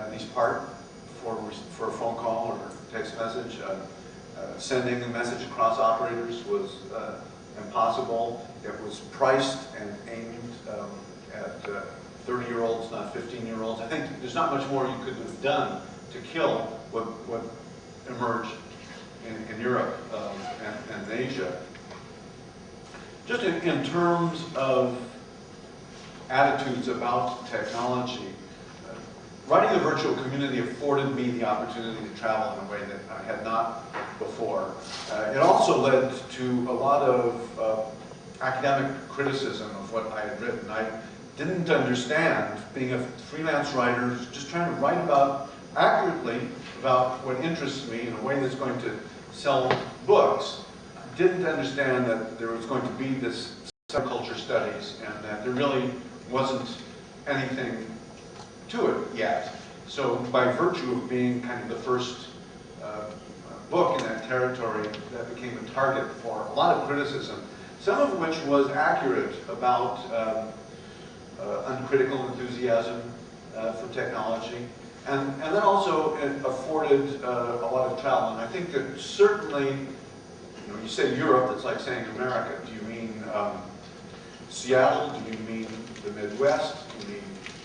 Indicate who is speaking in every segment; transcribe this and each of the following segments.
Speaker 1: at least part, for a phone call or text message. Sending a message across operators was impossible. It was priced and aimed at 30-year-olds, not 15-year-olds. I think there's not much more you could have done to kill what emerged in Europe and Asia. Just in terms of attitudes about technology, writing the virtual community afforded me the opportunity to travel in a way that I had not before. It also led to a lot of academic criticism of what I had written. I didn't understand, being a freelance writer, just trying to write accurately about what interests me in a way that's going to sell books. Didn't understand that there was going to be this subculture studies and that there really wasn't anything to it yet. So by virtue of being kind of the first book in that territory, that became a target for a lot of criticism, some of which was accurate about uncritical enthusiasm for technology. And then also it afforded a lot of travel. And I think that certainly, you say Europe, it's like saying America. Do you mean Seattle? Do you mean the Midwest? Do you mean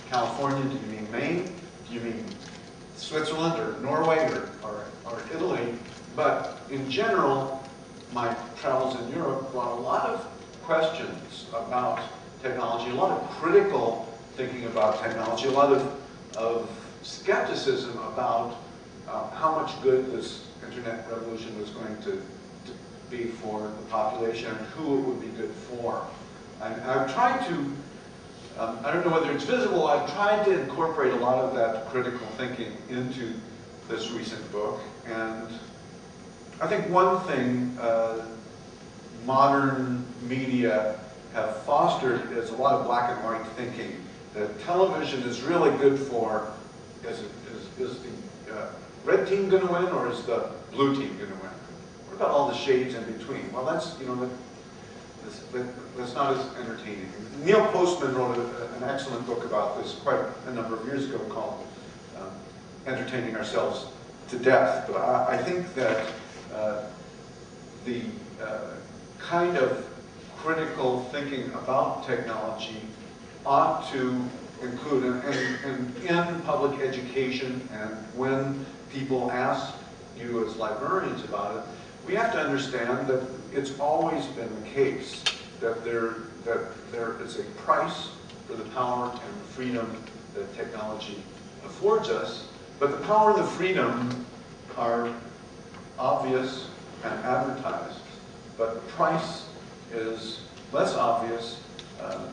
Speaker 1: California? Do you mean Maine? Do you mean Switzerland or Norway or Italy? But in general, my travels in Europe brought a lot of questions about technology, a lot of critical thinking about technology, a lot of skepticism about how much good this internet revolution was going to be for the population and who it would be good for. And I've tried to, I don't know whether it's visible, I've tried to incorporate a lot of that critical thinking into this recent book. And I think one thing modern media have fostered is a lot of black and white thinking. That television is really good for, is the red team going to win or is the blue team going to win? What about all the shades in between? Well, that's, that's not as entertaining. Neil Postman wrote an excellent book about this quite a number of years ago called Entertaining Ourselves to Death. But I think that the kind of critical thinking about technology ought to include, and in public education, and when people ask you as librarians about it, we have to understand that it's always been the case that there is a price for the power and the freedom that technology affords us, but the power and the freedom are obvious and advertised, but the price is less obvious,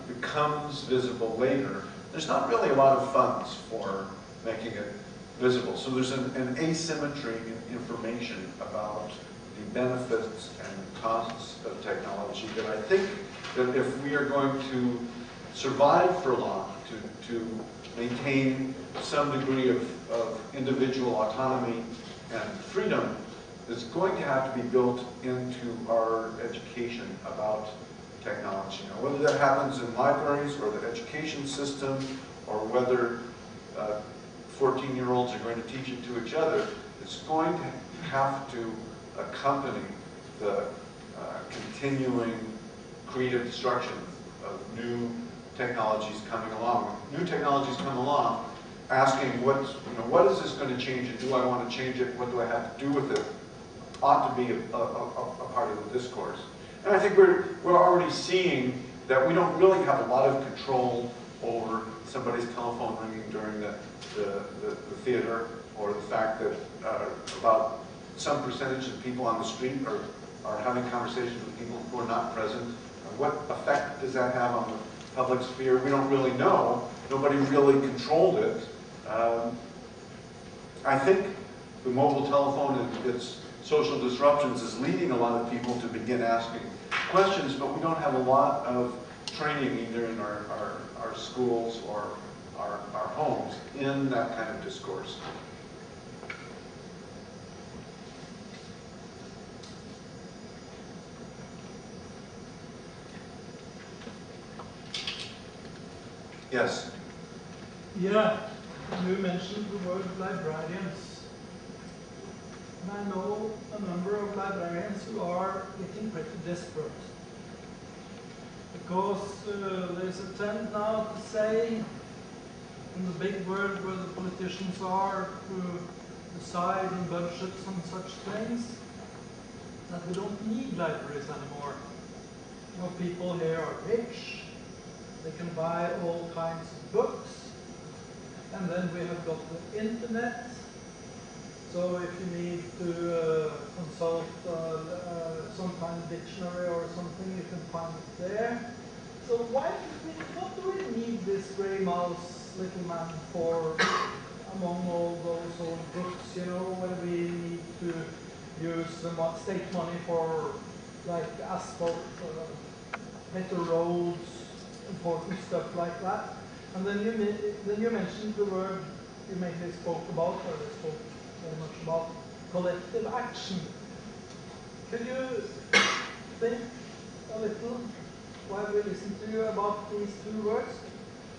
Speaker 1: becomes visible later. There's not really a lot of funds for making it visible. So there's an asymmetry in information about the benefits and costs of technology that I think that if we are going to survive for long, to maintain some degree of individual autonomy and freedom, is going to have to be built into our education about technology. Now, whether that happens in libraries or the education system, or whether 14-year-olds are going to teach it to each other, it's going to have to accompany the continuing creative destruction of new technologies coming along. When new technologies come along, asking what is this going to change, and do I want to change it? What do I have to do with it? Ought to be a part of the discourse. And I think we're already seeing that we don't really have a lot of control over somebody's telephone ringing during the theater, or the fact that about some percentage of people on the street are having conversations with people who are not present. What effect does that have on the public sphere? We don't really know. Nobody really controlled it. I think the mobile telephone and its social disruptions is leading a lot of people to begin asking questions, but we don't have a lot of training either in our schools or our homes in that kind of discourse. Yes?
Speaker 2: Yeah, You mentioned the word librarians. And I know a number of librarians who are getting pretty desperate. Because there's a trend now to say, in the big world where the politicians are, to decide on budgets and such things, that we don't need libraries anymore. You know, people here are rich, they can buy all kinds of books, and then we have got the internet. So if you need to consult some kind of dictionary or something, you can find it there. So what do we need this gray mouse little man for among all those old books, you know, when we need to use the state money for like asphalt, better roads, important stuff like that. And then you mentioned the word you mainly spoke about, or they spoke very much about, collective action. Could you think a little while we listen to you about these two words?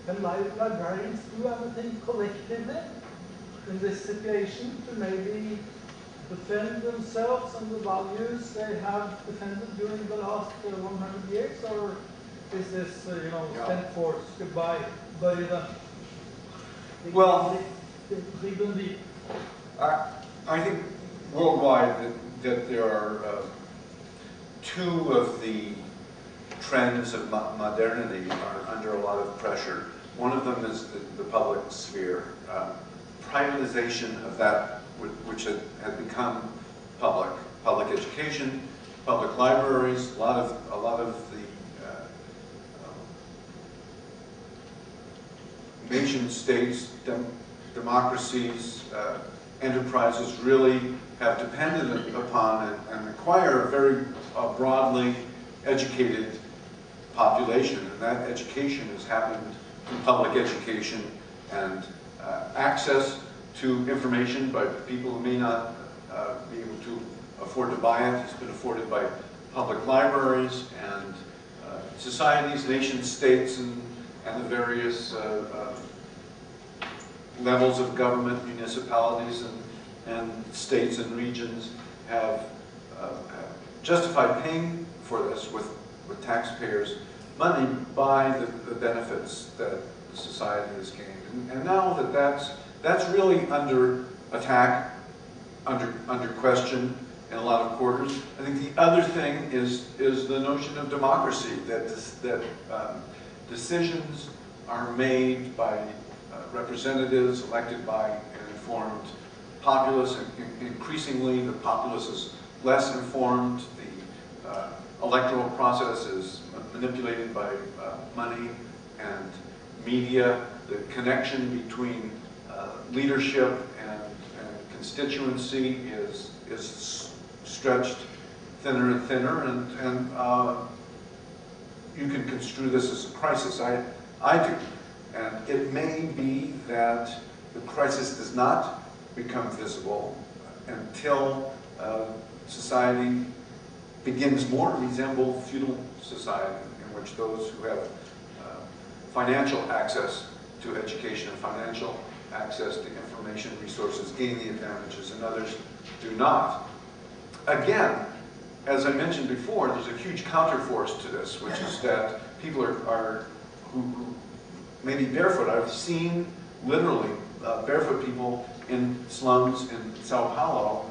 Speaker 2: Can librarians do anything collectively in this situation to maybe defend themselves and the values they have defended during the last 100 years, or is this, you know, spent force, goodbye, bury them?
Speaker 1: Well,
Speaker 2: dig them deep.
Speaker 1: I think worldwide that there are two of the trends of modernity are under a lot of pressure. One of them is the public sphere. Privatization of that which had become public education, public libraries, a lot of the nation states, democracies, enterprises really have depended upon and require a very broadly educated population, and that education has happened through public education and access to information by people who may not be able to afford to buy it. It's been afforded by public libraries and societies, nation states, and the various levels of government, municipalities, and states and regions have justified paying for this with taxpayers' money by the benefits that the society has gained. And now that's really under attack, under question in a lot of quarters. I think the other thing is the notion of democracy, that decisions are made by representatives elected by an informed populace. Increasingly, the populace is less informed. The electoral process is manipulated by money and media. The connection between leadership and constituency is stretched thinner and thinner, and you can construe this as a crisis. I do. And it may be that the crisis does not become visible until society begins more to resemble feudal society, in which those who have financial access to education and financial access to information resources gain the advantages and others do not. Again, as I mentioned before, there's a huge counterforce to this, which is that people who may be barefoot. I've seen literally barefoot people in slums in Sao Paulo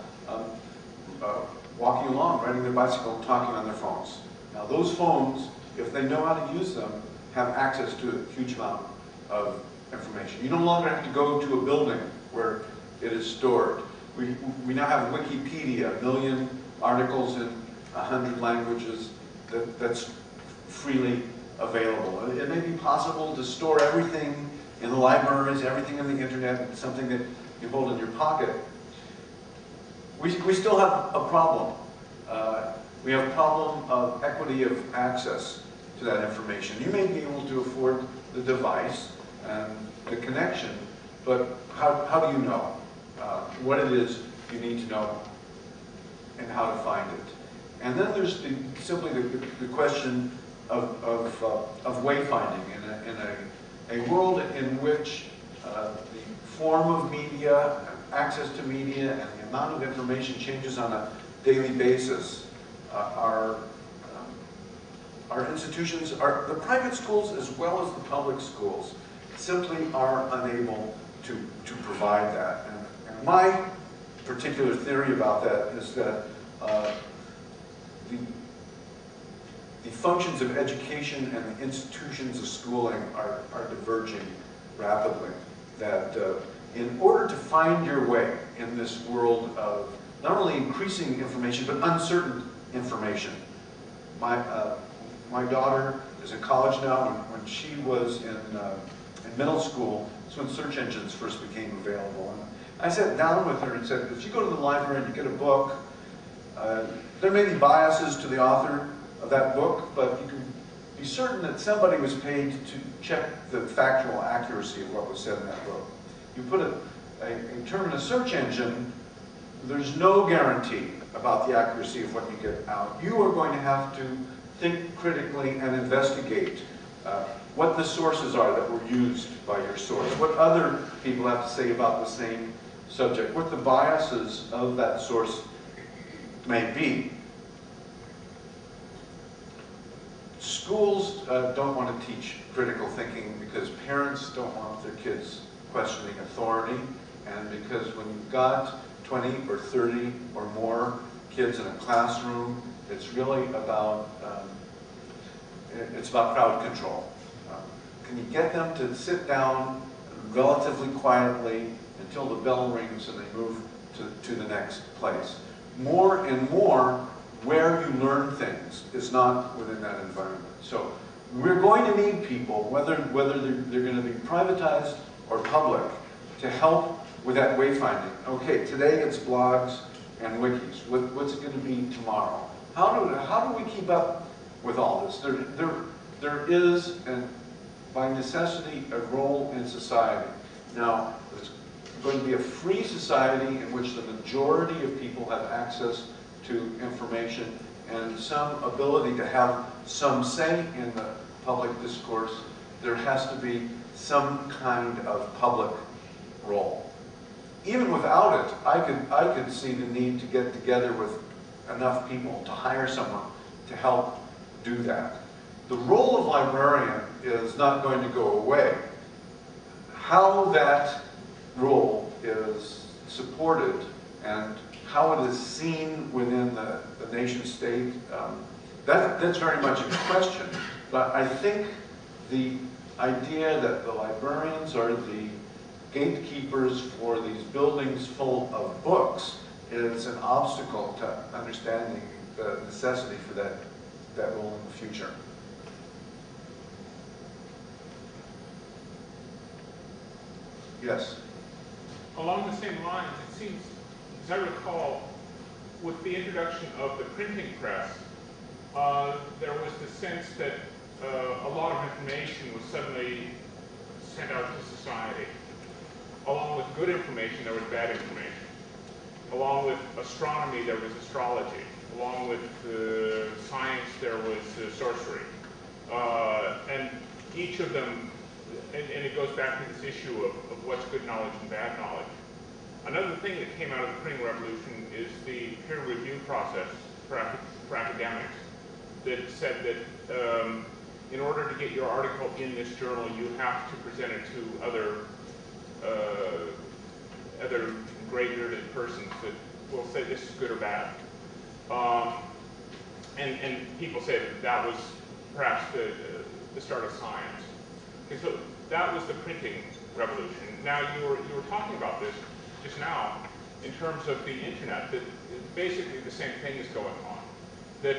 Speaker 1: walking along, riding their bicycle, talking on their phones. Now those phones, if they know how to use them, have access to a huge amount of information. You no longer have to go to a building where it is stored. We now have Wikipedia, 1 million articles in 100 languages that's freely available. It may be possible to store everything in the libraries, everything on the internet, something that you hold in your pocket. We still have a problem. We have a problem of equity of access to that information. You may be able to afford the device and the connection, but how do you know what it is you need to know and how to find it? And then there's simply the question of wayfinding in a world in which the form of media, access to media, and the amount of information changes on a daily basis. Our institutions, the private schools as well as the public schools, simply are unable to provide that. And my particular theory about that is that the functions of education and the institutions of schooling are diverging rapidly. That in order to find your way in this world of not only increasing information, but uncertain information. My daughter is in college now. When she was in middle school, that's when search engines first became available. And I sat down with her and said, if you go to the library and you get a book, there may be biases to the author of that book, but you can be certain that somebody was paid to check the factual accuracy of what was said in that book. You put a term in a search engine, there's no guarantee about the accuracy of what you get out. You are going to have to think critically and investigate what the sources are that were used by your source, what other people have to say about the same subject, what the biases of that source may be. Schools don't want to teach critical thinking because parents don't want their kids questioning authority, and because when you've got 20 or 30 or more kids in a classroom, it's really about crowd control. Can you get them to sit down relatively quietly until the bell rings and they move to the next place? More and more, where you learn things is not within that environment. So we're going to need people, whether they're going to be privatized or public, to help with that wayfinding. Okay, today it's blogs and wikis. What's it going to be tomorrow? How do we keep up with all this? There is, by necessity, a role in society. Now, it's going to be a free society in which the majority of people have access to information and some ability to have some say in the public discourse. There has to be some kind of public role. Even without it, I could see the need to get together with enough people to hire someone to help do that. The role of librarian is not going to go away. How that role is supported and how it is seen within the nation state, that's very much a question. But I think the idea that the librarians are the gatekeepers for these buildings full of books is an obstacle to understanding the necessity for that role in the future. Yes?
Speaker 3: Along the same lines, it seems, as I recall, with the introduction of the printing press, there was the sense that a lot of information was suddenly sent out to society. Along with good information, there was bad information. Along with astronomy, there was astrology. Along with science, there was sorcery. And each of them, and it goes back to this issue of what's good knowledge and bad knowledge. Another thing that came out of the printing revolution is the peer review process for academics that said that in order to get your article in this journal, you have to present it to other graded persons that will say this is good or bad. And people say that was perhaps the start of science. Okay, so that was the printing revolution. Now you were talking about this just now in terms of the internet, that basically the same thing is going on. That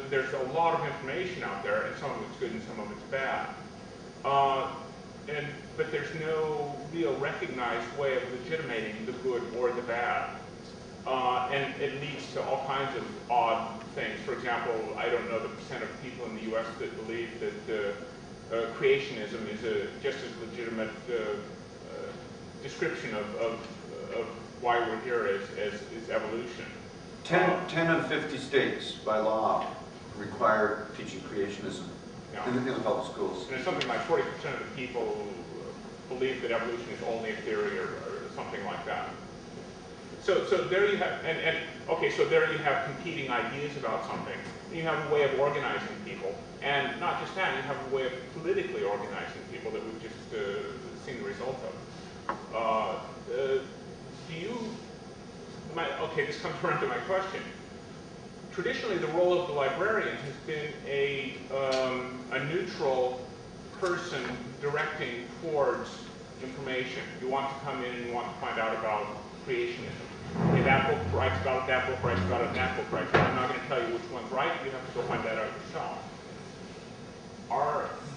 Speaker 3: there's a lot of information out there, and some of it's good and some of it's bad. But there's no real recognized way of legitimating the good or the bad. And it leads to all kinds of odd things. For example, I don't know the percent of people in the US that believe that creationism is just as legitimate description of why we're here as evolution.
Speaker 1: 10 of 50 states, by law, require teaching creationism in the public schools.
Speaker 3: And it's something like 40% of the people believe that evolution is only a theory or something like that. So there you have, okay, so there you have competing ideas about something. You have a way of organizing people, and not just that, you have a way of politically organizing people that we've just seen the result of. Okay, this comes around to my question. Traditionally, the role of the librarian has been a neutral person directing towards information. You want to come in and you want to find out about creationism. Okay, that book writes about it, that book writes about it, and that book writes about it. I'm not going to tell you which one's right. You have to go find that out yourself.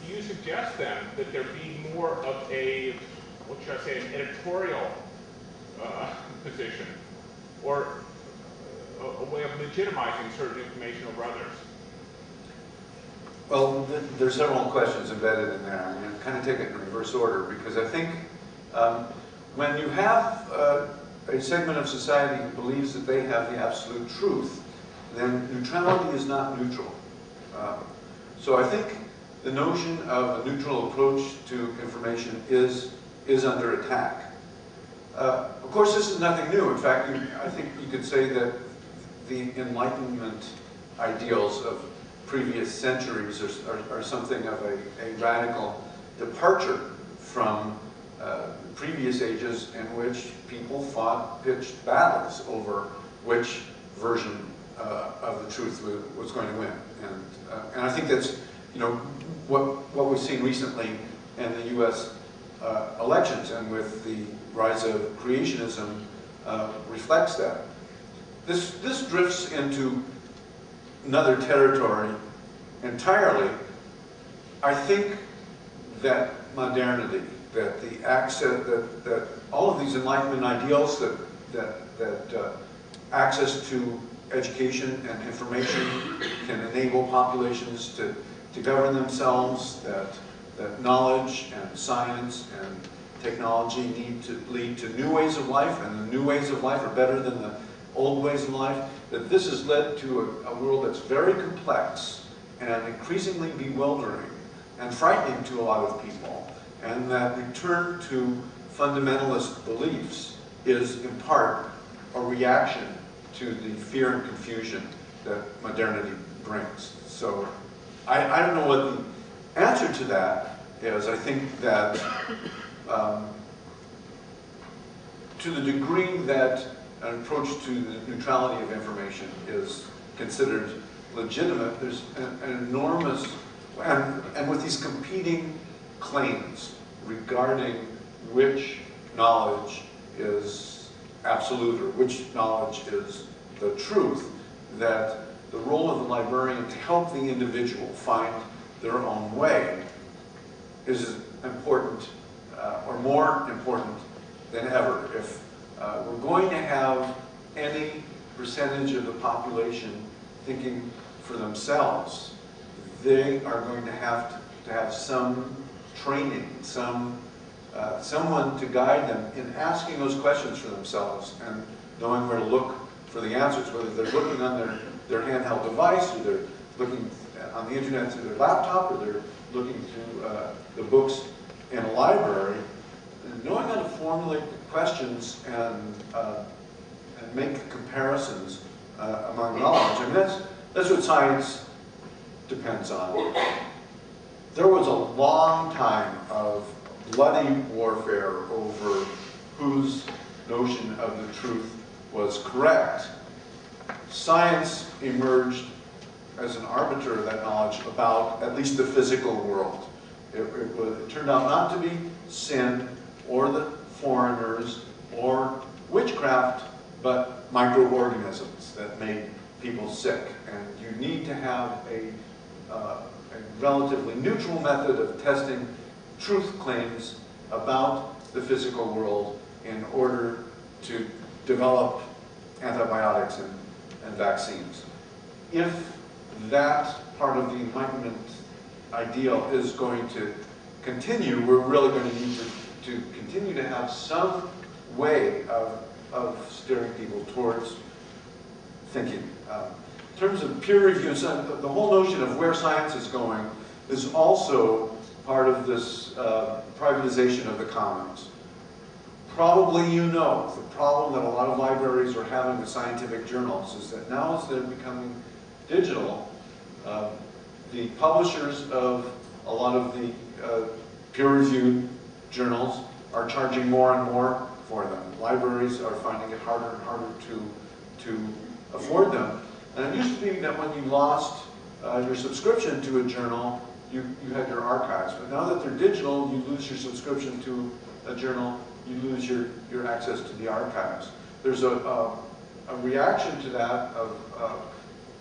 Speaker 3: Do you suggest then that there be more of a, what should I say, an editorial position, or a way of legitimizing certain information over others?
Speaker 1: Well, there's several questions embedded in there. I'm going to kind of take it in reverse order, because I think when you have a segment of society who believes that they have the absolute truth, then neutrality is not neutral. So I think the notion of a neutral approach to information is under attack. Of course, this is nothing new. In fact, I think you could say that the Enlightenment ideals of previous centuries are something of a radical departure from previous ages in which people fought pitched battles over which version of the truth was going to win. And I think that's, you know, what we've seen recently in the U.S. Elections, and with the rise of creationism reflects that. This drifts into another territory entirely. I think that modernity, that the access, that all of these Enlightenment ideals, that access to education and information can enable populations to govern themselves, that knowledge and science and technology need to lead to new ways of life, and the new ways of life are better than the old ways of life, that this has led to a world that's very complex and increasingly bewildering and frightening to a lot of people, and that return to fundamentalist beliefs is in part a reaction to the fear and confusion that modernity brings. So I don't know what the answer to that is. I think that to the degree that an approach to the neutrality of information is considered legitimate, there's an enormous, and with these competing claims regarding which knowledge is absolute or which knowledge is the truth, that the role of the librarian to help the individual find their own way is important, or more important than ever. If we're going to have any percentage of the population thinking for themselves, they are going to have some training, someone to guide them in asking those questions for themselves and knowing where to look for the answers, whether they're looking on their handheld device, or they're looking on the internet through their laptop, or they're looking through the books in a library. And knowing how to formulate questions and make comparisons among knowledge. I mean, that's what science depends on. There was a long time of bloody warfare over whose notion of the truth was correct. Science emerged as an arbiter of that knowledge about at least the physical world. It turned out not to be sin or the foreigners or witchcraft, but microorganisms that made people sick. And you need to have a relatively neutral method of testing truth claims about the physical world in order to develop antibiotics and vaccines. If that part of the Enlightenment ideal is going to continue, we're really going to need to continue to have some way of steering people towards thinking. In terms of peer review, so the whole notion of where science is going is also part of this privatization of the commons. Probably you know the problem that a lot of libraries are having with scientific journals is that now as they're becoming digital, the publishers of a lot of the peer-reviewed journals are charging more and more for them. Libraries are finding it harder and harder to afford them. And it used to be that when you lost your subscription to a journal, you had your archives. But now that they're digital, you lose your subscription to a journal, you lose your access to the archives. There's a reaction to that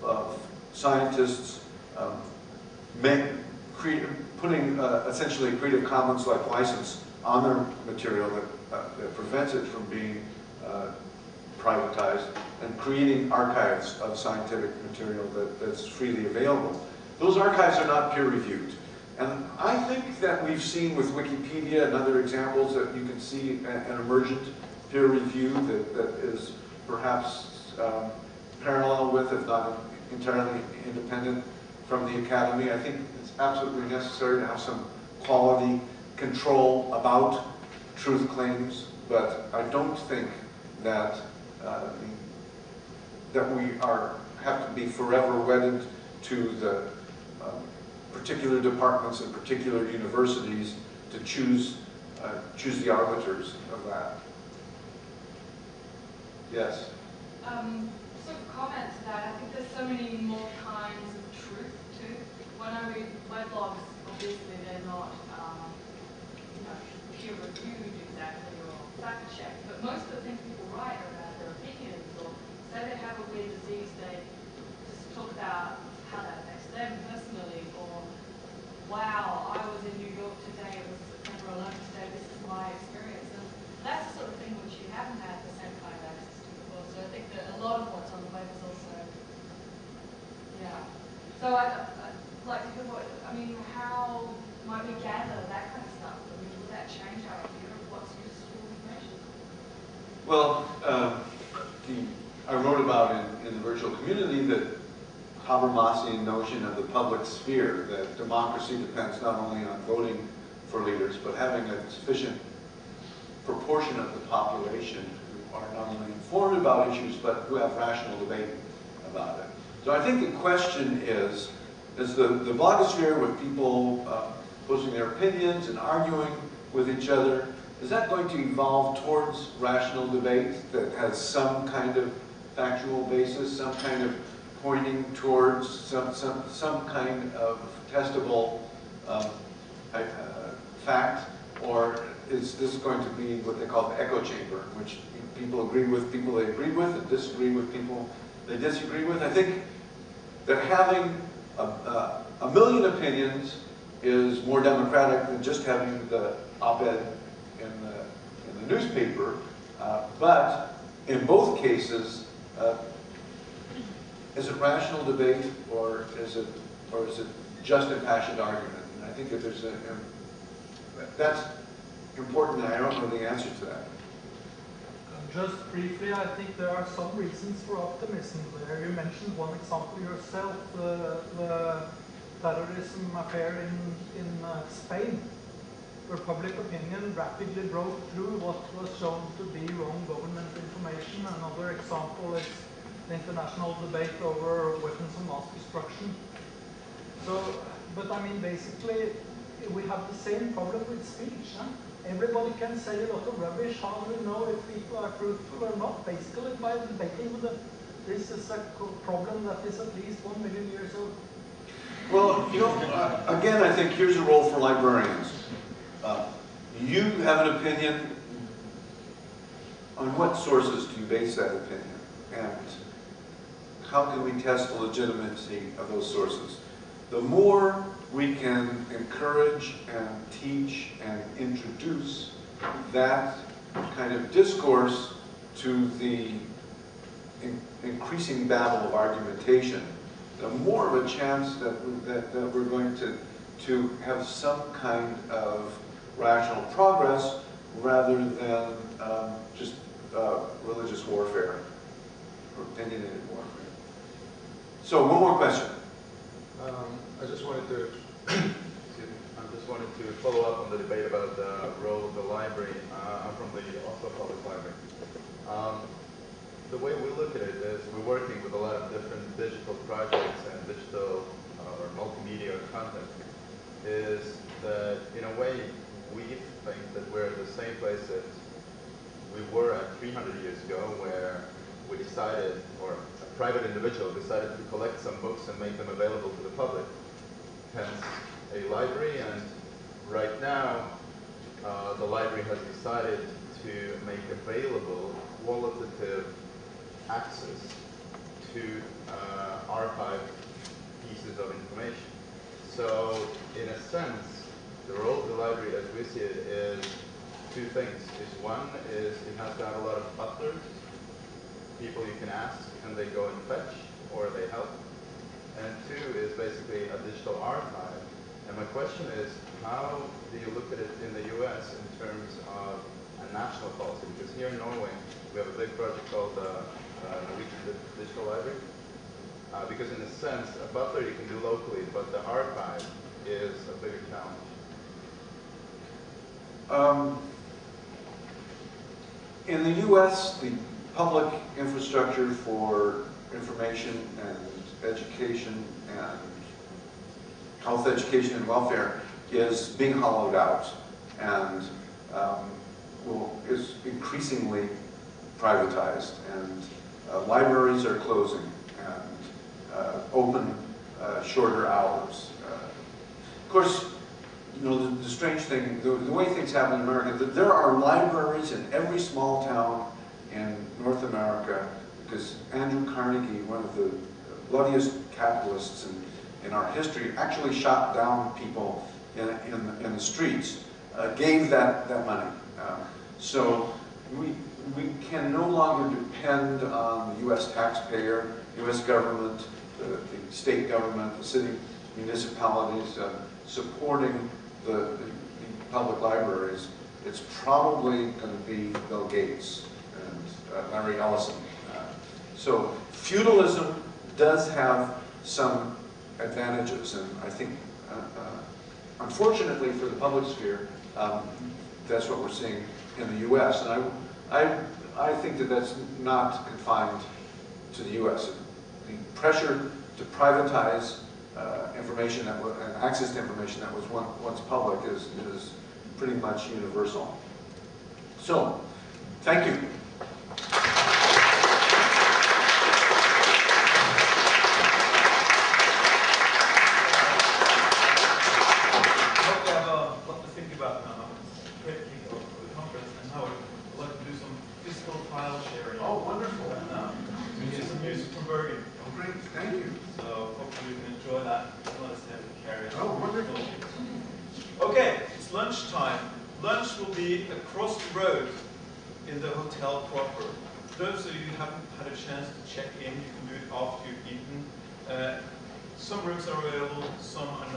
Speaker 1: of scientists putting essentially a Creative Commons-like license on their material that prevents it from being privatized, and creating archives of scientific material that's freely available. Those archives are not peer-reviewed. And I think that we've seen with Wikipedia and other examples that you can see an emergent peer review that is perhaps parallel with, if not entirely independent from the academy. I think it's absolutely necessary to have some quality control about truth claims, but I don't think that that we have to be forever wedded to the particular departments and particular universities to choose the arbiters of that. Yes?
Speaker 4: Sort of comment to that, I think there's so many more kinds of truth too. When I read weblogs, obviously they're not peer reviewed exactly or fact checked, but most of the things people write are about their opinions, or say they have a weird disease, they just talk about how that affects them personally, or wow, I was in New York today, it was September 11th today, this is my experience. And that's the sort of thing which you haven't had the same kind of access to before. So I think that a lot of what's on the web is also, yeah. So I'd like to hear how might we gather that kind of stuff? I mean, will that change our idea of what's useful information?
Speaker 1: Well, I wrote about in the virtual community that Habermasian notion of the public sphere, that democracy depends not only on voting for leaders, but having a sufficient proportion of the population who are not only informed about issues, but who have rational debate about it. So I think the question is the blogosphere with people posting their opinions and arguing with each other, is that going to evolve towards rational debate that has some kind of factual basis, some kind of pointing towards some kind of testable fact, or is this going to be what they call the echo chamber, in which people agree with people they agree with and disagree with people they disagree with? I think that having a million opinions is more democratic than just having the op-ed in the newspaper, but in both cases, is it rational debate, or is it just impassioned argument? And I think that that's important, and I don't know the answer to that.
Speaker 2: Just briefly, I think there are some reasons for optimism there. You mentioned one example yourself, the terrorism affair in Spain, where public opinion rapidly broke through what was shown to be wrong government information. Another example is the international debate over weapons of mass destruction. So, but I mean, basically, we have the same problem with speech. Huh? Everybody can say a lot of rubbish. How do we know if people are truthful or not? Basically, by debating with them. This is a problem that is at least 1 million years old.
Speaker 1: Well, again, I think here's a role for librarians. You have an opinion. On what sources do you base that opinion? And how can we test the legitimacy of those sources? The more we can encourage and teach and introduce that kind of discourse to the increasing battle of argumentation, the more of a chance that we're going to have some kind of rational progress rather than just religious warfare or opinionated warfare. So one more question.
Speaker 5: I just wanted wanted to follow up on the debate about the role of the library. I'm from the Oslo Public Library. The way we look at it is we're working with a lot of different digital projects and digital or multimedia content, is that in a way we think that we're at the same place that we were at 300 years ago, where we decided, or a private individual decided to collect some books and make them available to the public, hence a library. And right now the library has decided to make available qualitative access to archive pieces of information. So in a sense, the role of the library as we see it is two things. One is it has to have a lot of butlers, people you can ask and they go and fetch or they help. And two is basically a digital archive. And my question is, how do you look at it in the US in terms of a national policy? Because here in Norway, we have a big project called the Norwegian Digital Library. Because in a sense, a butler you can do locally, but the archive is a bigger challenge.
Speaker 1: In the US, the public infrastructure for information and education and health education and welfare is being hollowed out and is increasingly privatized, and libraries are closing and open shorter hours. Of course, you know, the strange thing, the way things happen in America, that there are libraries in every small town in North America, because Andrew Carnegie, one of the bloodiest capitalists in our history, actually shot down people in the streets, gave that money. So we can no longer depend on the U.S. taxpayer, U.S. government, the state government, the city municipalities supporting the public libraries. It's probably going to be Bill Gates and Larry Ellison. So feudalism does have some advantages, and I think, unfortunately for the public sphere, that's what we're seeing in the U.S. And I think that that's not confined to the U.S. The pressure to privatize information and access to information that was once public is pretty much universal. So, thank you.
Speaker 6: Across the road in the hotel proper. Those of you who haven't had a chance to check in, you can do it after you've eaten. Some rooms are available, some are